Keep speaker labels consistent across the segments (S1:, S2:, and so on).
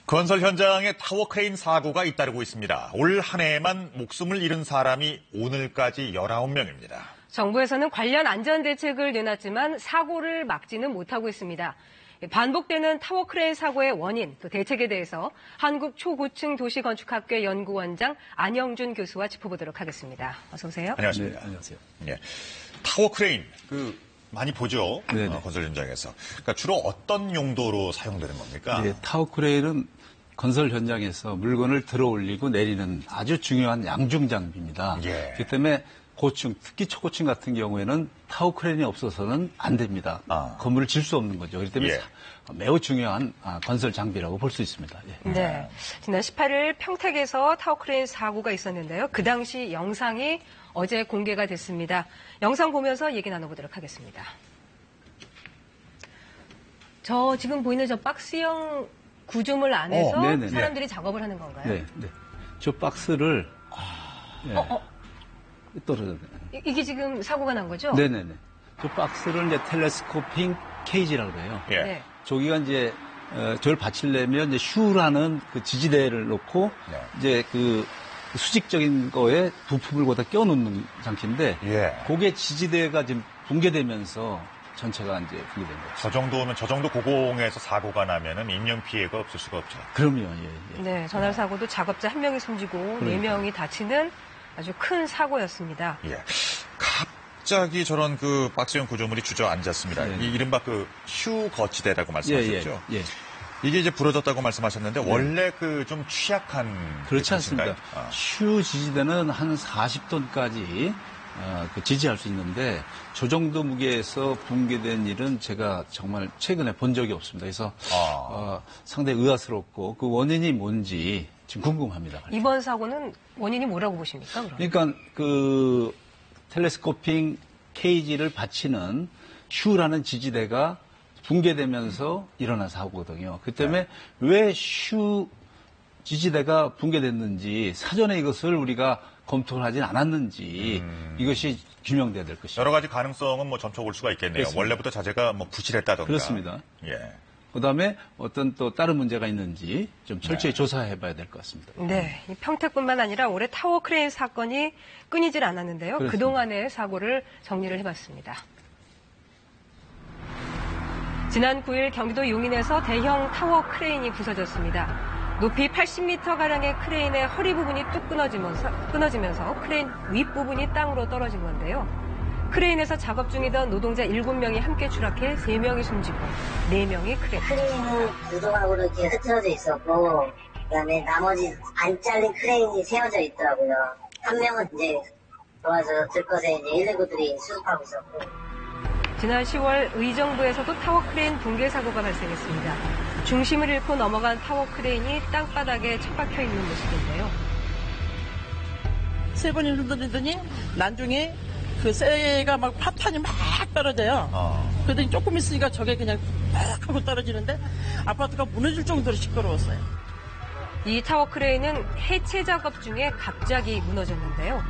S1: 건설 현장에 타워 크레인 사고가 잇따르고 있습니다. 올 한 해에만 목숨을 잃은 사람이 오늘까지 19명입니다.
S2: 정부에서는 관련 안전 대책을 내놨지만 사고를 막지는 못하고 있습니다. 반복되는 타워 크레인 사고의 원인, 또 대책에 대해서 한국 초고층 도시건축학회 연구원장 안영준 교수와 짚어보도록 하겠습니다. 어서 오세요.
S1: 안녕하십니까.
S3: 네, 안녕하세요.
S1: 예. 타워 크레인, 많이 보죠. 건설 현장에서. 그러니까 주로 어떤 용도로 사용되는 겁니까?
S3: 네, 타워 크레인은 건설 현장에서 물건을 들어 올리고 내리는 아주 중요한 양중 장비입니다.
S1: 예.
S3: 그렇기 때문에 고층, 특히 초고층 같은 경우에는 타워 크레인이 없어서는 안 됩니다. 건물을 질 수 없는 거죠. 그렇기 때문에 매우 중요한 건설 장비라고 볼 수 있습니다. 예.
S2: 네. 지난 18일 평택에서 타워 크레인 사고가 있었는데요. 그 당시 영상이 어제 공개가 됐습니다. 영상 보면서 얘기 나눠보도록 하겠습니다. 저 지금 보이는 저 박스형 구조물 안에서 사람들이 작업을 하는 건가요?
S3: 네, 네. 저 박스를 떨어졌네.
S2: 이게 지금 사고가 난 거죠?
S3: 네네네. 저 박스를 이제 텔레스코핑 케이지라고 그래요.
S1: 예.
S2: 네.
S3: 저기가 이제 저걸 받치려면 이제 슈라는 그 지지대를 놓고 이제 그 수직적인 거에 부품을 거기다 껴놓는 장치인데 그게 지지대가 지금 붕괴되면서 전체가 이제 붕괴된 거죠.
S1: 저 정도면 저 정도 고공에서 사고가 나면은 인명 피해가 없을 수가 없죠.
S3: 그럼요. 예.
S2: 네, 전날 사고도 작업자 1명이 숨지고 4명이 다치는 아주 큰 사고였습니다.
S1: 예. 갑자기 저런 그 박스형 구조물이 주저앉았습니다. 이 이른바 휴 거치대라고 말씀하셨죠.
S3: 예.
S1: 이게 이제 부러졌다고 말씀하셨는데 원래 좀 취약한
S3: 그렇지 않습니다. 휴 지지대는 한 40톤까지 지지할 수 있는데 저 정도 무게에서 붕괴된 일은 제가 정말 최근에 본 적이 없습니다. 그래서 상당히 의아스럽고 그 원인이 뭔지 지금 궁금합니다.
S2: 이번 사고는 원인이 뭐라고 보십니까? 그럼?
S3: 그러니까 그 텔레스코핑 케이지를 받치는 휴라는 지지대가 붕괴되면서 일어난 사고거든요. 그 때문에 왜 휴 지지대가 붕괴됐는지 사전에 이것을 우리가 검토를 하진 않았는지 이것이 규명돼야 될 것입니다.
S1: 여러 가지 가능성은 점쳐볼 수가 있겠네요.
S3: 그렇습니다.
S1: 원래부터 자재가 부실했다던가.
S3: 그렇습니다.
S1: 예.
S3: 그다음에 어떤 또 다른 문제가 있는지 좀 철저히 조사해봐야 될 것 같습니다.
S2: 네, 평택뿐만 아니라 올해 타워 크레인 사건이 끊이질 않았는데요.
S3: 그렇습니다.
S2: 그동안의 사고를 정리를 해봤습니다. 지난 9일 경기도 용인에서 대형 타워 크레인이 부서졌습니다. 높이 80m가량의 크레인의 허리 부분이 뚝 끊어지면서 크레인 윗부분이 땅으로 떨어진 건데요. 크레인에서 작업 중이던 노동자 7명이 함께 추락해 3명이 숨지고 4명이 크레인.
S4: 크레인은 유동하고 이렇게 흐트러져 있었고, 그다음에 나머지 안 잘린 크레인이 세워져 있더라고요. 한 명은 이제 도와서 들것에 이제 119들이 수습하고 있었고.
S2: 지난 10월 의정부에서도 타워 크레인 붕괴 사고가 발생했습니다. 중심을 잃고 넘어간 타워 크레인이 땅바닥에 처박혀 있는 모습인데요.
S5: 3번이 흔들리더니 나중에 그 쇠가 막 파탄이 막 떨어져요. 그러더니 조금 있으니까 저게 그냥 팍 하고 떨어지는데 아파트가 무너질 정도로 시끄러웠어요.
S2: 이 타워 크레인은 해체 작업 중에 갑자기 무너졌는데요.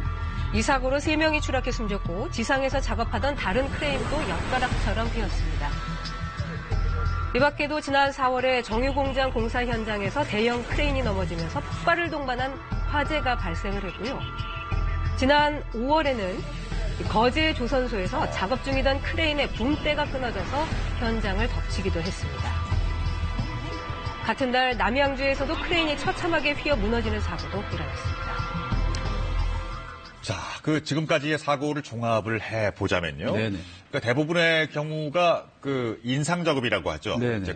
S2: 이 사고로 3명이 추락해 숨졌고 지상에서 작업하던 다른 크레인도 엿가락처럼 휘었습니다. 이 밖에도 지난 4월에 정유공장 공사 현장에서 대형 크레인이 넘어지면서 폭발을 동반한 화재가 발생을 했고요. 지난 5월에는 거제 조선소에서 작업 중이던 크레인의 붕대가 끊어져서 현장을 덮치기도 했습니다. 같은 날 남양주에서도 크레인이 처참하게 휘어 무너지는 사고도 일어났습니다.
S1: 자, 지금까지의 사고를 종합을 해보자면요.
S3: 네네.
S1: 그러니까 대부분의 경우가 인상 작업이라고 하죠.
S3: 네네.
S1: 이제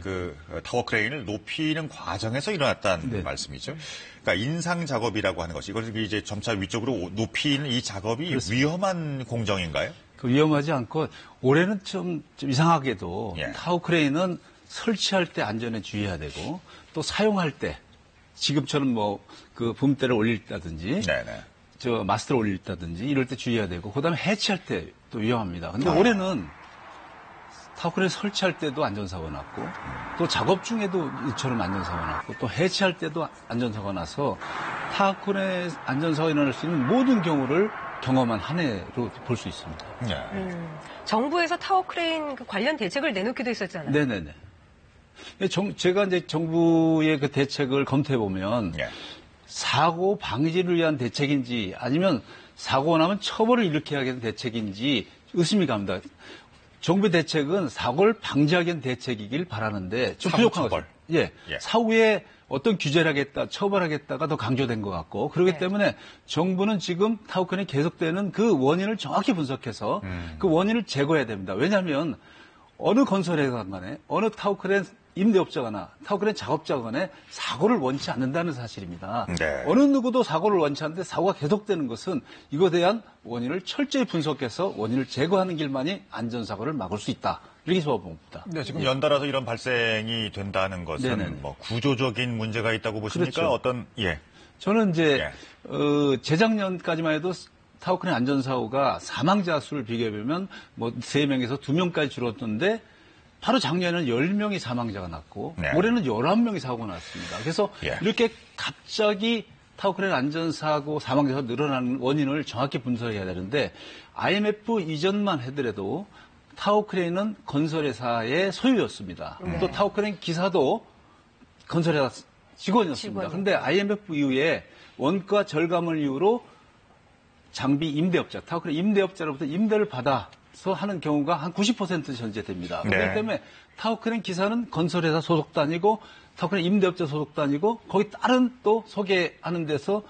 S1: 타워 크레인을 높이는 과정에서 일어났다는 말씀이죠. 그러니까 인상 작업이라고 하는 것이 이걸 이제 점차 위쪽으로 높이는 이 작업이 그렇습니다. 위험한 공정인가요?
S3: 위험하지 않고 올해는 좀 이상하게도 타워 크레인은 설치할 때 안전에 주의해야 되고 또 사용할 때 지금처럼 붐대를 올린다든지 마스터를 올린다든지 이럴 때 주의해야 되고 그다음에 해체할 때 또 위험합니다. 근데 올해는 타워 크레인 설치할 때도 안전사고 났고 또 작업 중에도 이처럼 안전사고 났고 또 해체할 때도 안전사고 나서 타워 크레인 안전사고가 일어날 수 있는 모든 경우를 경험한 한 해로 볼 수 있습니다.
S2: 정부에서 타워 크레인 관련 대책을 내놓기도 했었잖아요.
S3: 네네네. 제가 이제 정부의 그 대책을 검토해 보면
S1: 예.
S3: 사고 방지를 위한 대책인지 아니면 사고가 나면 처벌을 일으켜야 하는 대책인지 의심이 갑니다. 정부 대책은 사고를 방지하기 위한 대책이길 바라는데 좀 부족한 거죠. 예. 사후에 어떤 규제를 하겠다, 처벌하겠다가 더 강조된 것 같고 그렇기 때문에 정부는 지금 타워크레인이 계속되는 그 원인을 정확히 분석해서 그 원인을 제거해야 됩니다. 왜냐하면 어느 건설회사 간에 어느 타워크레인 임대업자거나 타워크레인 작업자가 간에 사고를 원치 않는다는 사실입니다.
S1: 네.
S3: 어느 누구도 사고를 원치 않는데 사고가 계속되는 것은 이거에 대한 원인을 철저히 분석해서 원인을 제거하는 길만이 안전사고를 막을 수 있다. 이렇게 봅니다.
S1: 네, 지금 연달아서 이런 발생이 된다는 것은
S3: 네네.
S1: 뭐 구조적인 문제가 있다고 보십니까?
S3: 그렇죠.
S1: 어떤
S3: 저는 이제 재작년까지만 해도 타워크레인 안전사고가 사망자 수를 비교해보면 뭐 3명에서 2명까지 줄었는데 바로 작년에는 10명이 사망자가 났고
S1: 네.
S3: 올해는 11명이 사고가 났습니다. 그래서 이렇게 갑자기 타워크레인 안전사고 사망자가 늘어나는 원인을 정확히 분석해야 되는데 IMF 이전만 하더라도 타워크레인은 건설회사의 소유였습니다. 또 타워크레인 기사도 건설회사 직원이었습니다. 그런데 IMF 이후에 원가 절감을 이유로 장비 임대업자, 타워크레인 임대업자로부터 임대를 받아서 하는 경우가 한 90% 전제됩니다.
S1: 네.
S3: 그렇기 때문에 타워크레인 기사는 건설회사 소속도 아니고 타워크레인 임대업자 소속도 아니고 거기 다른 또 소개하는 데서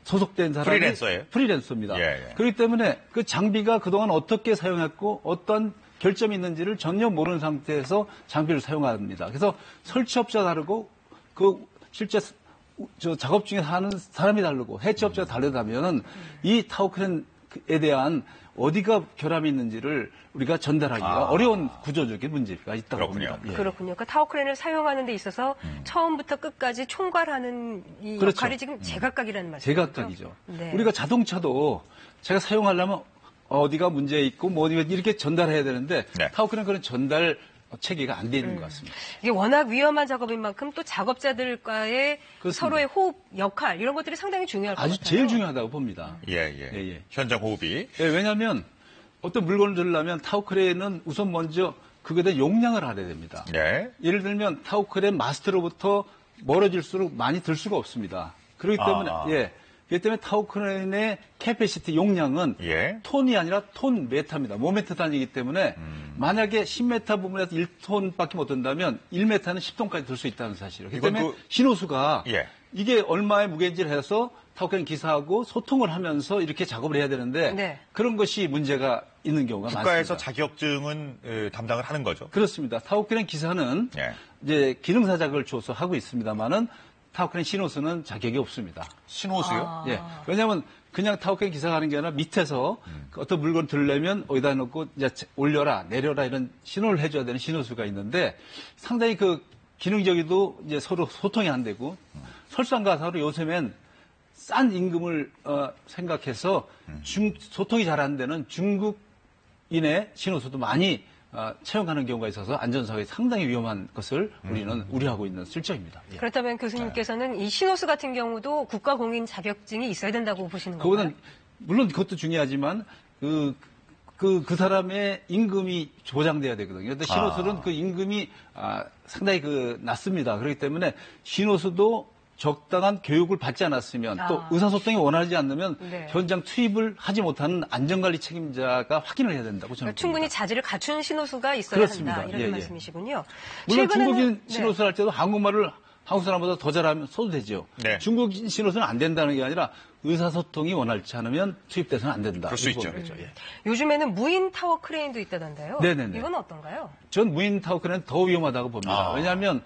S3: 소속된 사람이 프리랜서입니다. 그렇기 때문에 그 장비가 그동안 어떻게 사용했고 어떤 결점이 있는지를 전혀 모르는 상태에서 장비를 사용합니다. 그래서 설치업자가 다르고 그 실제 작업 중에 하는 사람이 다르고 해체업자가 다르다면은 이 타워크레인에 대한 어디가 결함이 있는지를 우리가 전달하기가 어려운 구조적인 문제가 있다고 봅니다.
S2: 그렇군요. 그러니까 타워크레인을 사용하는 데 있어서 처음부터 끝까지 총괄하는 이 역할이 지금 제각각이라는 말씀이죠.
S3: 제각각이죠. 네. 우리가 자동차도 제가 사용하려면 어디가 문제 있고 뭐 이렇게 전달해야 되는데 타워크레인 그런 전달 체계가 안 돼 있는 것 같습니다.
S2: 이게 워낙 위험한 작업인 만큼 또 작업자들과의 그렇습니다. 서로의 호흡, 역할 이런 것들이 상당히 중요할 것 같아요.
S3: 아주 제일 중요하다고 봅니다.
S1: 현장 호흡이.
S3: 왜냐하면 어떤 물건을 들려면 타워크레인은 우선 먼저 그거에 대한 용량을 알아야 됩니다. 예를 들면 타워크레인 마스터로부터 멀어질수록 많이 들 수가 없습니다. 그렇기 때문에 그렇기 때문에 타워크레인의 캐패시티 용량은 톤이 아니라 톤 메타입니다. 모메타 단위이기 때문에 만약에 10m 부분에서 1톤밖에 못 든다면 1m는 10톤까지 들 수 있다는 사실이에요. 그렇기 때문에 신호수가 이게 얼마의 무게인지를 해서 타워크레인 기사하고 소통을 하면서 이렇게 작업을 해야 되는데 그런 것이 문제가 있는 경우가 많습니다.
S1: 국가에서 자격증은 담당을 하는 거죠?
S3: 그렇습니다. 타워크레인 기사는 이제 기능사 자격을 줘서 하고 있습니다만은 타워크레인 신호수는 자격이 없습니다.
S1: 신호수요?
S3: 왜냐하면 그냥 타워크레인 기사가 하는 게 아니라 밑에서 어떤 물건을 들려면 어디다 놓고 이제 올려라, 내려라 이런 신호를 해줘야 되는 신호수가 있는데 상당히 그 기능적이도 이제 서로 소통이 안 되고 설상가사로 요새는 싼 임금을 생각해서 소통이 잘 안 되는 중국인의 신호수도 많이 채용하는 경우가 있어서 안전사고에 상당히 위험한 것을 우리는 우려하고 있는 실정입니다.
S2: 그렇다면 교수님께서는 이 신호수 같은 경우도 국가공인 자격증이 있어야 된다고 보시는 건가요?
S3: 그거는 물론 그것도 중요하지만 그 사람의 임금이 보장돼야 되거든요. 근데 신호수는 그 임금이 상당히 낮습니다. 그렇기 때문에 신호수도 적당한 교육을 받지 않았으면 또 의사소통이 원하지 않으면 현장 투입을 하지 못하는 안전관리 책임자가 확인을 해야 된다고 저는 봅니다.
S2: 충분히 자질을 갖춘 신호수가 있어야
S3: 그렇습니다.
S2: 한다. 이런 말씀이시군요.
S3: 물론 중국인 신호수를 할 때도 한국말을 한국 사람보다 더 잘하면 써도 되죠. 중국인 신호수는 안 된다는 게 아니라 의사소통이 원활치 않으면 투입돼서는 안 된다.
S1: 그럴 수 있죠.
S2: 요즘에는 무인 타워 크레인도 있다던데요.
S3: 네네네.
S2: 이건 어떤가요?
S3: 전 무인 타워 크레인은 더 위험하다고 봅니다. 왜냐하면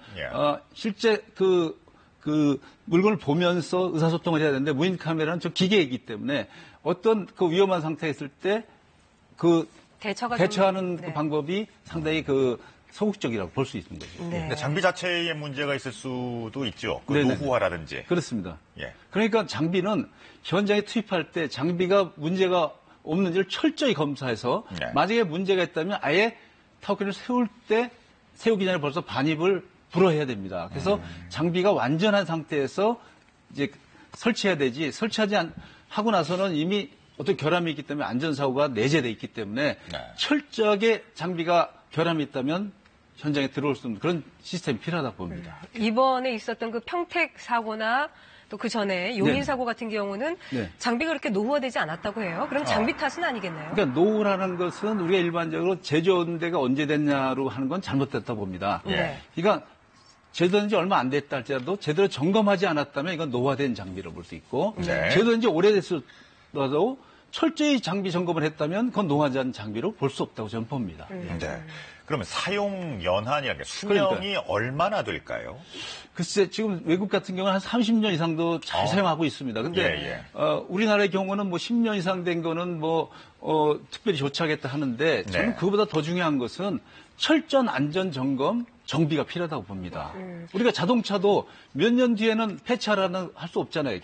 S3: 실제 그 물건을 보면서 의사소통을 해야 되는데 무인 카메라는 좀 기계이기 때문에 어떤 그 위험한 상태에 있을 때 그 대처하는 그 방법이 상당히 소극적이라고 볼 수 있는 거죠.
S1: 장비 자체에 문제가 있을 수도 있죠. 노후화라든지.
S3: 그렇습니다. 그러니까 장비는 현장에 투입할 때 장비가 문제가 없는지를 철저히 검사해서 만약에 문제가 있다면 아예 타워크레인을 세우기 전에 벌써 반입을 불어해야 됩니다. 그래서 장비가 완전한 상태에서 이제 설치해야 되지 하고 나서는 이미 어떤 결함이 있기 때문에 안전사고가 내재돼 있기 때문에 철저하게 장비가 결함이 있다면 현장에 들어올 수 있는 그런 시스템이 필요하다고 봅니다.
S2: 이번에 있었던 그 평택 사고나 또 그 전에 용인 사고 같은 경우는 장비가 그렇게 노후화되지 않았다고 해요. 그럼 장비 탓은 아니겠네요?
S3: 그러니까 노후라는 것은 우리가 일반적으로 제조한 데가 언제 됐냐로 하는 건 잘못됐다 봅니다. 그러니까 제조된 지 얼마 안 됐다 할지라도 제대로 점검하지 않았다면 이건 노후화된 장비로 볼 수 있고 제조된 지 오래됐어도 철저히 장비 점검을 했다면 그건 노후하지 않은 장비로 볼 수 없다고 저는 봅니다.
S1: 네. 그러면 사용 연한이라는 게 수명이 얼마나 될까요?
S3: 글쎄 지금 외국 같은 경우는 한 30년 이상도 잘 사용하고 있습니다. 근데 우리나라의 경우는 뭐 10년 이상 된 거는 특별히 조치하겠다 하는데 저는 그거보다 더 중요한 것은 철저한 안전 점검 정비가 필요하다고 봅니다. 우리가 자동차도 몇 년 뒤에는 폐차라는 할 수 없잖아요.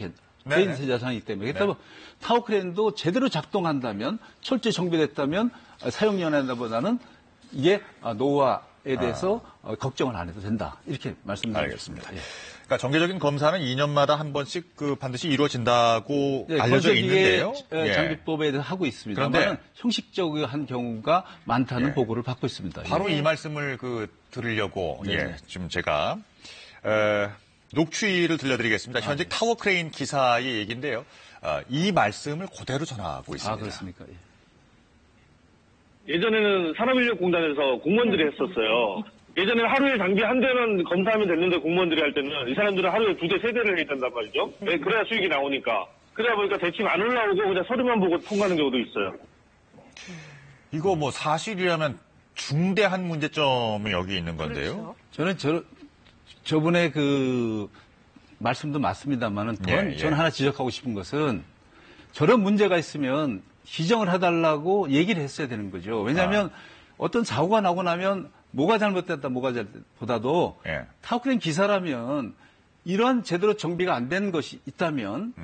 S3: 개인세 자산이기 때문에. 그렇다면 타워크레인도 제대로 작동한다면 철저히 정비됐다면 사용 연한보다는 이게 노후화에 대해서 걱정을 안 해도 된다. 이렇게 말씀드리겠습니다.
S1: 그러니까 정기적인 검사는 2년마다 한 번씩 반드시 이루어진다고 알려져 있는데요.
S3: 장비법에 대해서 하고 있습니다만 그런데 형식적인 경우가 많다는 보고를 받고 있습니다.
S1: 바로 이 말씀을 들으려고 좀 제가 녹취를 들려드리겠습니다. 현재 타워크레인 기사의 얘기인데요. 이 말씀을 그대로 전하고 있습니다.
S3: 그렇습니까?
S6: 예전에는 산업인력공단에서 공무원들이 했었어요. 예전에는 하루에 장비 한 대만 검사하면 됐는데 공무원들이 할 때는 이 사람들은 하루에 2대, 3대를 해야 된단 말이죠. 그래야 수익이 나오니까. 그러다 보니까 대칭 안 올라오고 그냥 서류만 보고 통과하는 경우도 있어요.
S1: 이거 사실이라면 중대한 문제점이 여기 있는 건데요.
S2: 그렇죠.
S3: 저는 저분의 그 말씀도 맞습니다만은 저는 하나 지적하고 싶은 것은 저런 문제가 있으면 기정을 해달라고 얘기를 했어야 되는 거죠. 왜냐하면 어떤 사고가 나고 나면 뭐가 잘못됐다, 보다도 타워크레인 기사라면 이러한 제대로 정비가 안 된 것이 있다면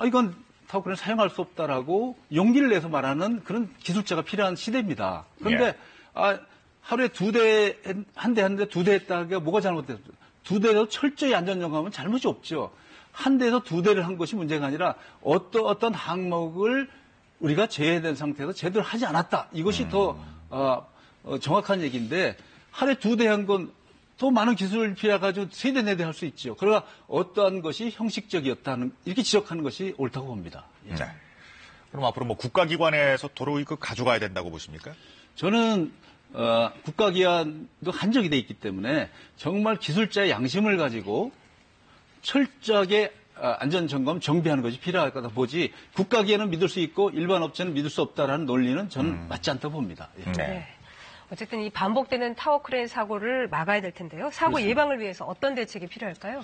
S3: 이건 타워크레인 사용할 수 없다라고 용기를 내서 말하는 그런 기술자가 필요한 시대입니다. 그런데 하루에 한 대 2대 했다가 뭐가 잘못됐어요? 2대로 철저히 안전점검하면 잘못이 없죠. 한 대에서 2대를 한 것이 문제가 아니라 어떤 항목을 우리가 제외된 상태에서 제대로 하지 않았다. 이것이 더 정확한 얘기인데 하루에 2대 한 건 더 많은 기술을 필요해가지고 3대, 4대 할 수 있죠. 그러나 어떠한 것이 형식적이었다는 이렇게 지적하는 것이 옳다고 봅니다.
S1: 네. 그럼 앞으로 국가기관에서 도로 이거 가져가야 된다고 보십니까?
S3: 저는 국가기관도 한정이 돼 있기 때문에 정말 기술자의 양심을 가지고 철저하게 안전점검 정비하는 것이 필요할 거다 보지 국가기관은 믿을 수 있고 일반 업체는 믿을 수 없다라는 논리는 저는 맞지 않다고 봅니다.
S2: 네. 어쨌든 이 반복되는 타워크레인 사고를 막아야 될 텐데요. 사고 그렇습니다. 예방을 위해서 어떤 대책이 필요할까요?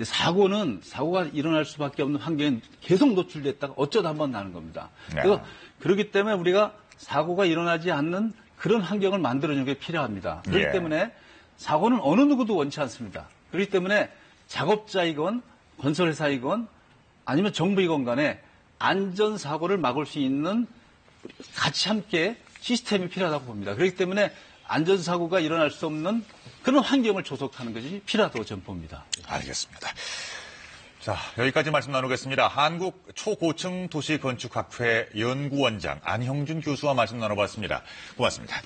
S3: 사고가 일어날 수밖에 없는 환경에 계속 노출됐다가 어쩌다 한번 나는 겁니다. 그래서 그렇기 때문에 우리가 사고가 일어나지 않는 그런 환경을 만들어주는 게 필요합니다. 그렇기 때문에 사고는 어느 누구도 원치 않습니다. 그렇기 때문에 작업자이건 건설회사이건 아니면 정부이건 간에 안전사고를 막을 수 있는 같이 함께 시스템이 필요하다고 봅니다. 그렇기 때문에 안전사고가 일어날 수 없는 그런 환경을 조성하는 것이 필요하다고 저는 봅니다.
S1: 알겠습니다. 자, 여기까지 말씀 나누겠습니다. 한국 초고층 도시건축학회 연구원장 안형준 교수와 말씀 나눠봤습니다. 고맙습니다.